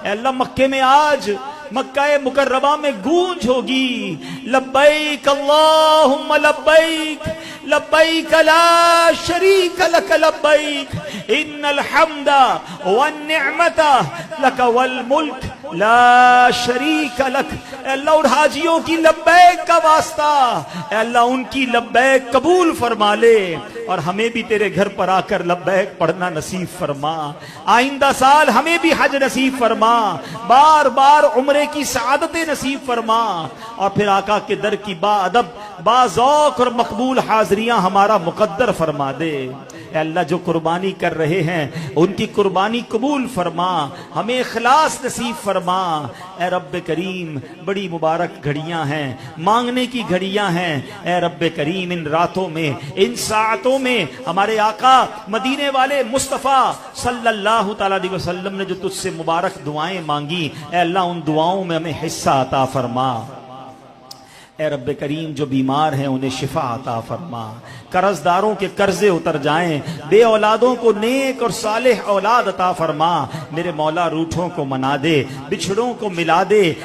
अल्लाह मक्के में आज मक्का मुकर्रमा में गूंज होगी, लब्बैक अल्लाहुम्मा लब्बैक लब्बैक ला शरीक लक लब्बैक इन्नल हम्दा वन निअमता लक वल मुल्क ला शरीक लक। अल्लाह उन हाजियों की लब्बैक का वास्ता, अल्लाह उनकी लब्बैक कबूल फरमा ले और हमें भी तेरे घर पर आकर लब्बैक पढ़ना नसीब फरमा। आइंदा साल हमें भी हज नसीब फरमा, बार बार उम्रे की सआदतें नसीब फरमा और फिर आका के दर की बाअदब बाज़ौक और मकबूल हाज़रियां हमारा मुकद्दर फरमा दे। अल्लाह जो कुर्बानी कर रहे हैं उनकी कुर्बानी कबूल फरमा, हमें इखलास नसीब फरमा। ए रब्बे करीम, बड़ी मुबारक घड़ियां हैं, मांगने की घड़ियां हैं। ए रब्बे करीम, इन रातों में, इन सातों में हमारे आका मदीने वाले मुस्तफ़ा सल्लल्लाहु तआला अलैहि वसल्लम ने जो तुझसे मुबारक दुआएं मांगी, ए अल्लाह उन दुआओं में हमें हिस्सा अता फरमा। ए रब्बे करीम, जो बीमार हैं उन्हें शिफा अता फरमा, कर्जदारों के कर्जे उतर जाएं, बे औलादों को नेक और सालेह औलाद अता फरमा। मेरे मौला रूठों को मना दे, बिछड़ों को मिला दे।